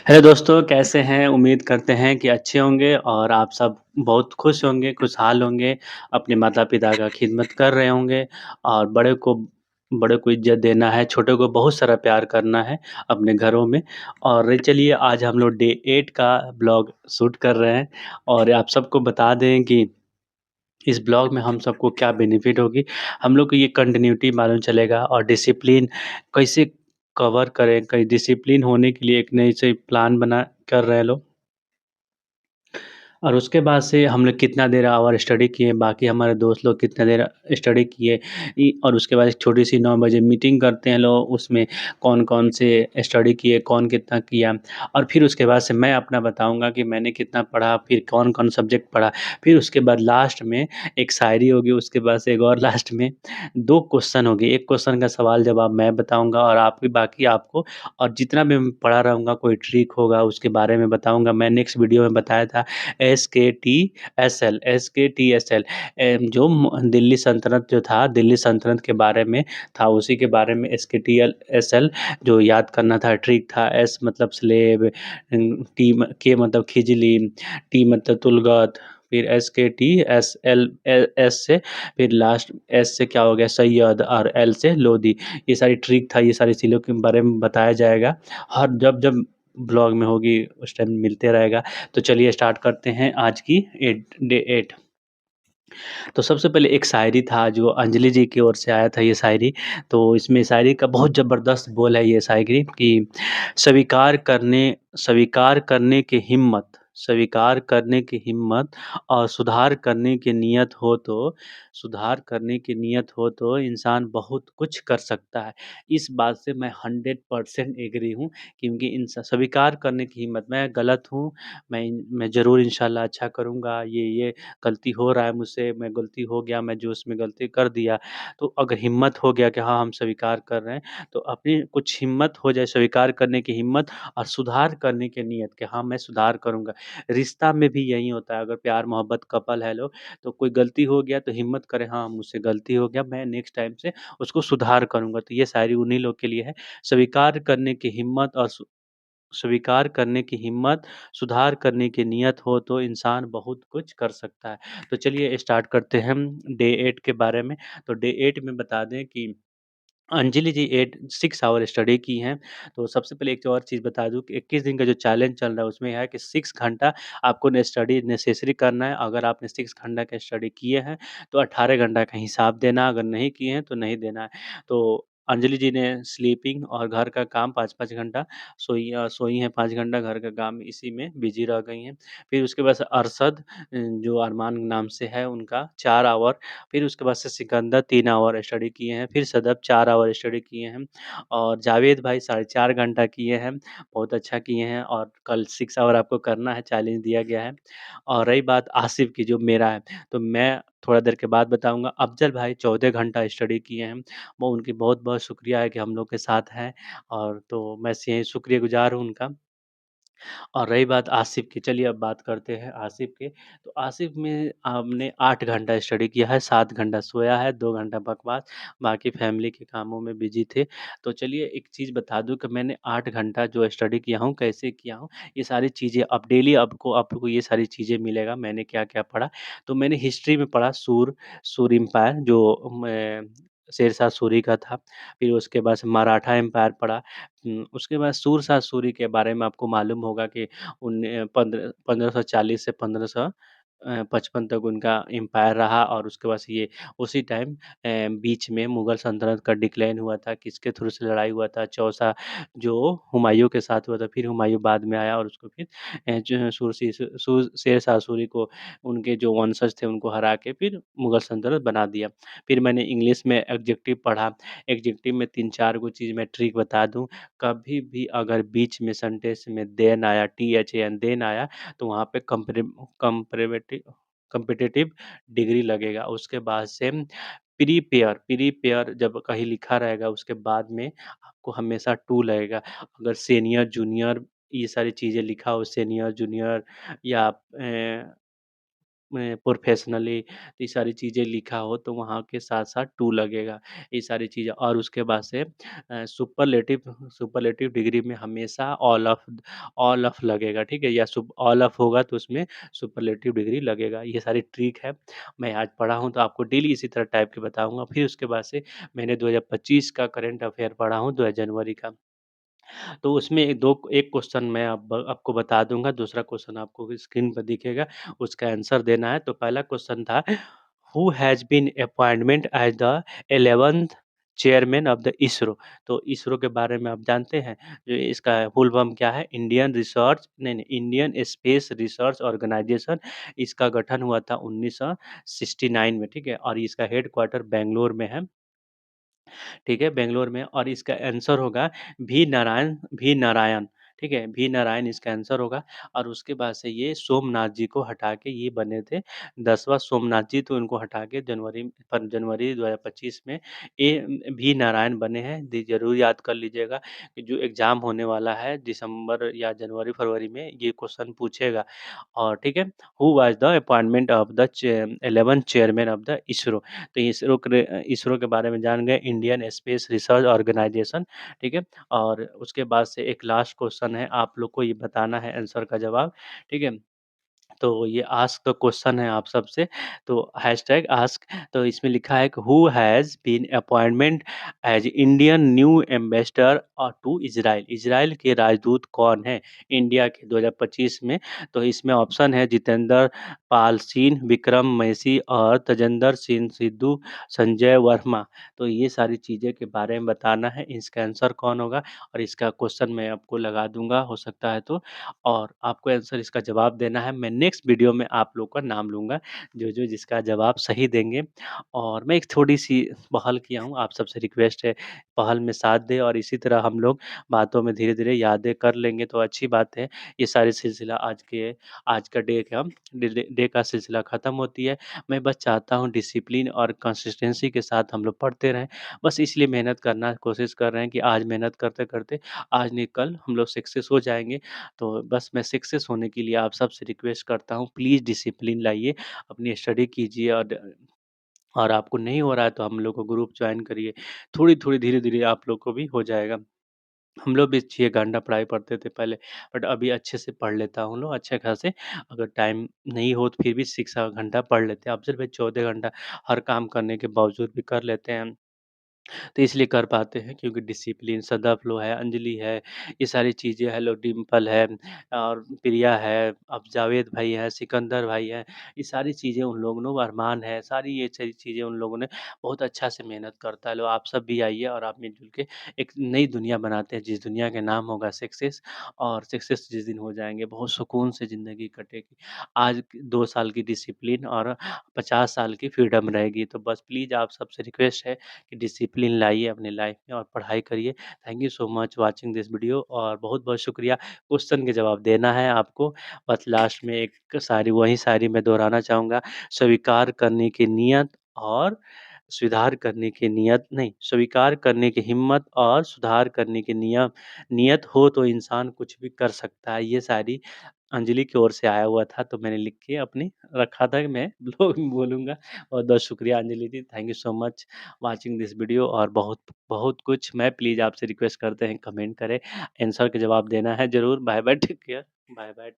Hello दोस्तों, कैसे हैं? उम्मीद करते हैं कि अच्छे होंगे और आप सब बहुत खुश होंगे, खुशहाल होंगे, अपने माता-पिता का खिदमत कर रहे होंगे और बड़े को इज़्ज़त देना है, छोटे को बहुत सारा प्यार करना है अपने घरों में। और चलिए आज हम लोग डे 8 का ब्लॉग शूट कर रहे हैं और आप सबको बता दें कि इस ब्लॉग में हम सबको क्या बेनिफिट होगी। हम लोग को ये कंटिन्यूटी मालूम चलेगा और डिसिप्लिन कैसे कवर करें, कहीं डिसिप्लिन होने के लिए एक नई से प्लान बना कर रहे हैं लोग। और उसके बाद से हम लोग कितना देर आवर स्टडी किए, बाकी हमारे दोस्त लोग कितना देर स्टडी किए और उसके बाद एक छोटी-सी 9 बजे मीटिंग करते हैं लोग, उसमें कौन-कौन से स्टडी किए, कौन कितना किया और फिर उसके बाद से मैं अपना बताऊँगा कि मैंने कितना पढ़ा, फिर कौन-कौन सब्जेक्ट पढ़ा। फिर उसके बाद लास्ट में एक शायरी होगी, उसके बाद से एक और लास्ट में 2 क्वेश्चन होंगे। एक क्वेश्चन का सवाल-जवाब मैं बताऊँगा और आप भी बाकी आपको और जितना भी मैं पढ़ा रहूँगा, कोई ट्रिक होगा उसके बारे में बताऊँगा। मैं नेक्स्ट वीडियो में बताया था एसकेटीएसएल जो दिल्ली सल्तनत जो था, दिल्ली सल्तनत के बारे में था, उसी के बारे में एसकेटीएसएल जो याद करना था, ट्रिक था। एस मतलब स्लेव, के मतलब खिजली, टी मतलब तुलगत, फिर एस से फिर लास्ट एस से क्या हो गया सैयद और एल से लोधी। ये सारी ट्रिक था, ये सारी चीज़ों के बारे में बताया जाएगा। हर जब ब्लॉग में होगी उस टाइम मिलते रहेगा। तो चलिए स्टार्ट करते हैं आज की डे 8। तो सबसे पहले एक शायरी था जो अंजलि जी की ओर से आया था ये शायरी। तो इसमें शायरी का बहुत ज़बरदस्त बोल है ये शायरी कि स्वीकार करने स्वीकार करने की हिम्मत स्वीकार करने की हिम्मत और सुधार करने की नीयत हो तो इंसान बहुत कुछ कर सकता है। इस बात से मैं 100% एग्री हूँ क्योंकि इन स्वीकार करने की हिम्मत मैं गलत हूँ, मैं ज़रूर इंशाल्लाह अच्छा करूँगा, ये गलती हो रहा है मुझसे, मैं गलती हो गया, मैं जो उसमें गलती कर दिया, तो अगर हिम्मत हो गया कि हाँ, हम स्वीकार कर रहे हैं, तो अपनी कुछ हिम्मत हो जाए, स्वीकार करने की हिम्मत और सुधार करने की नीयत कि हाँ, मैं सुधार करूँगा। रिश्ता में भी यही होता है, अगर प्यार मोहब्बत कपल है लोग, तो कोई गलती हो गया तो हिम्मत करे, हाँ, मुझसे गलती हो गया, मैं नेक्स्ट टाइम से उसको सुधार करूँगा। तो ये शायरी उन्हीं लोग के लिए है, स्वीकार करने की हिम्मत और स्वीकार करने की हिम्मत, सुधार करने की नीयत हो तो इंसान बहुत कुछ कर सकता है। तो चलिए स्टार्ट करते हैं हम डे 8 के बारे में। तो डे 8 में बता दें कि अंजलि जी 6 आवर स्टडी की हैं। तो सबसे पहले एक और चीज़ बता दूँ कि 21 दिन का जो चैलेंज चल रहा है उसमें है कि 6 घंटा आपको ने स्टडी नेसेसरी करना है। अगर आपने 6 घंटा का स्टडी किए हैं तो 18 घंटा का हिसाब देना, अगर नहीं किए हैं तो नहीं देना है। तो अंजलि जी ने स्लीपिंग और घर का काम 5-5 घंटा सोई हैं 5 घंटा, घर का काम इसी में बिज़ी रह गई हैं। फिर उसके बाद से अरशद जो अरमान नाम से है उनका 4 आवर, फिर उसके बाद से सिकंदर 3 आवर स्टडी किए हैं, फिर सदब 4 आवर स्टडी किए हैं और जावेद भाई साढ़े 4 घंटा किए हैं, बहुत अच्छा किए हैं और कल 6 आवर आपको करना है, चैलेंज दिया गया है। और रही बात आसिफ की जो मेरा है, तो मैं थोड़ा देर के बाद बताऊँगा। अफ़ज़ल भाई 14 घंटा स्टडी किए हैं, वो उनकी बहुत-बहुत शुक्रिया है कि हम लोग के साथ हैं और तो मैं से शुक्रगुज़ार हूँ उनका। और रही बात आसिफ़ की, चलिए अब बात करते हैं आसिफ़ की। तो आसिफ़ में हमने 8 घंटा स्टडी किया है, 7 घंटा सोया है, 2 घंटा बकवास, बाकी फैमिली के कामों में बिज़ी थे। तो चलिए एक चीज़ बता दूँ कि मैंने 8 घंटा जो स्टडी किया हूँ, कैसे किया हूँ, ये सारी चीज़ें अब डेली आपको ये सारी चीज़ें मिलेगा, मैंने क्या-क्या पढ़ा। तो मैंने हिस्ट्री में पढ़ा सूर एम्पायर जो मैं शेरशाह सूरी का था, फिर उसके बाद से मराठा एम्पायर पढ़ा। उसके बाद सूरशाह सूरी के बारे में आपको मालूम होगा कि 1540 से 1555 तक उनका एम्पायर रहा और उसके बाद से ये उसी टाइम बीच में मुगल सल्तनत का डिक्लाइन हुआ था, किसके थ्रू से लड़ाई हुआ था, चौसा जो हुमायूँ के साथ हुआ था, फिर हुमायूँ बाद में आया और उसको फिर जो शेरशाह सूरी को उनके जो वंशज थे उनको हरा के फिर मुगल सल्तनत बना दिया। फिर मैंने इंग्लिश में एडजेक्टिव पढ़ा, एडजेक्टिव में 3-4 गो चीज़ मैं ट्रिक बता दूँ। कभी भी अगर बीच में सेंटेंस में देन आया, THAN देन आया, तो वहाँ पे कॉम्पिटिटिव डिग्री लगेगा। उसके बाद से प्रीपेयर जब कहीं लिखा रहेगा उसके बाद में आपको हमेशा टू लगेगा। अगर सीनियर, जूनियर ये सारी चीज़ें लिखा हो सीनियर, जूनियर या प्रोफ़ेशनली ये सारी चीज़ें लिखा हो तो वहाँ के साथ-साथ टू लगेगा। ये सारी चीज़ें और उसके बाद से सुपरलेटिव डिग्री में हमेशा ऑल ऑफ लगेगा, ठीक है? या सुप ऑल ऑफ होगा तो उसमें सुपरलेटिव डिग्री लगेगा। ये सारी ट्रिक है, मैं आज पढ़ा हूँ तो आपको डेली इसी तरह टाइप के बताऊँगा। फिर उसके बाद से मैंने 2025 का करंट अफ़ेयर पढ़ा हूँ, 2 जनवरी का। तो उसमें एक क्वेश्चन मैं अब आपको बता दूँगा, दूसरा क्वेश्चन आपको स्क्रीन पर दिखेगा, उसका आंसर देना है। तो पहला क्वेश्चन था, who has been appointment as the 11th chairman of the ISRO. तो इसरो के बारे में आप जानते हैं, जो इसका फुल फॉर्म क्या है? Indian space research organisation. इसका गठन हुआ था 1969 में, ठीक है? और इसका हेडक्वार्टर बैंगलोर में है। ठीक है, बैंगलोर में और इसका आंसर होगा वी नारायण, ठीक है? वी नारायण इसका आंसर होगा और उसके बाद से ये सोमनाथ जी को हटा के ये बने थे 10वां सोमनाथ जी, तो इनको हटा के जनवरी 2025 में वी नारायण बने हैं। ज़रूर याद कर लीजिएगा कि जो एग्ज़ाम होने वाला है दिसंबर या जनवरी-फरवरी में ये क्वेश्चन पूछेगा और ठीक है, who was the appointment of the 11th chairman of the ISRO. तो इसरो के बारे में जान गए, इंडियन स्पेस रिसर्च ऑर्गेनाइजेशन, ठीक है? और उसके बाद से एक लास्ट क्वेश्चन है, आप लोग को ये बताना है आंसर का जवाब, ठीक है? तो ये आस्क द क्वेश्चन है आप सबसे, तो हैशटैग आस्क, तो इसमें लिखा है कि who has been appointment as Indian new ambassador to Israel. Israel के राजदूत कौन हैं इंडिया के 2025 में? तो इसमें ऑप्शन है जितेंद्र पाल सिंह, विक्रम मैसी और तजेंद्र सिंह सिद्धू, संजय वर्मा। तो ये सारी चीज़ें के बारे में बताना है, इसका आंसर कौन होगा और इसका क्वेश्चन मैं आपको लगा दूँगा हो सकता है तो। और आपको आंसर इसका जवाब देना है, मैं नेक्स्ट वीडियो में आप लोग का नाम लूँगा, जो जिसका जवाब सही देंगे। और मैं एक थोड़ी-सी पहल किया हूँ, आप सबसे रिक्वेस्ट है, पहल में साथ दें और इसी तरह हम लोग बातों में धीरे-धीरे यादें कर लेंगे तो अच्छी बात है। ये सारी सिलसिला आज का डे का सिलसिला ख़त्म होती है। मैं बस चाहता हूँ डिसिप्लिन और कंसिस्टेंसी के साथ हम लोग पढ़ते रहें। बस इसलिए मेहनत करना कोशिश कर रहे हैं कि आज मेहनत करते-करते आज नहीं कल हम लोग सक्सेस हो जाएँगे। तो बस मैं सक्सेस होने के लिए आप सबसे रिक्वेस्ट करता हूँ, प्लीज़ डिसिप्लिन लाइए, अपनी स्टडी कीजिए और आपको नहीं हो रहा है तो हम लोग को ग्रुप जॉइन करिए। थोड़ी-थोड़ी, धीरे-धीरे आप लोग को भी हो जाएगा। हम लोग भी 6 घंटा पढ़ाई पढ़ते थे पहले, बट अभी अच्छे से पढ़ लेता हूँ लोग अच्छे खासे। अगर टाइम नहीं हो तो फिर भी 6 घंटा पढ़ लेते हैं। अब सिर्फ 14 घंटा हर काम करने के बावजूद भी कर लेते हैं। तो इसलिए कर पाते हैं क्योंकि डिसिप्लिन सदाफ्लो है, अंजलि है, ये सारी चीज़ें हेलो डिम्पल है और प्रिया है, अब जावेद भाई है, सिकंदर भाई है, ये सारी चीज़ें उन लोगों ने अरमान है, सारी ये सारी चीज़ें उन लोगों ने बहुत अच्छा से मेहनत करता है। लो आप सब भी आइए और आप मिल-जुल के एक नई दुनिया बनाते हैं, जिस दुनिया का नाम होगा सक्सेस और सक्सेस जिस दिन हो जाएँगे, बहुत सुकून से ज़िंदगी कटेगी। आज 2 साल की डिसिप्लिन और 50 साल की फ्रीडम रहेगी। तो बस प्लीज़ आप सबसे रिक्वेस्ट है कि डिसिप्लिन लाइए अपनी लाइफ में और पढ़ाई करिए। Thank you so much watching this video और बहुत-बहुत शुक्रिया। क्वेश्चन के जवाब देना है आपको। बस लास्ट में एक शायरी मैं दोहराना चाहूँगा, स्वीकार करने की नियत और सुधार करने की नियत नहीं, स्वीकार करने की हिम्मत और सुधार करने की नियत हो तो इंसान कुछ भी कर सकता है। ये शायरी अंजलि की ओर से आया हुआ था, तो मैंने लिख के अपनी रखा था कि मैं बोलूँगा। बहुत-बहुत शुक्रिया Anjali ji, thank you so much watching this video और बहुत बहुत कुछ मैं प्लीज़ आपसे रिक्वेस्ट करते हैं कमेंट करें, आंसर का जवाब देना है ज़रूर। Bye bye, take care. Bye bye, take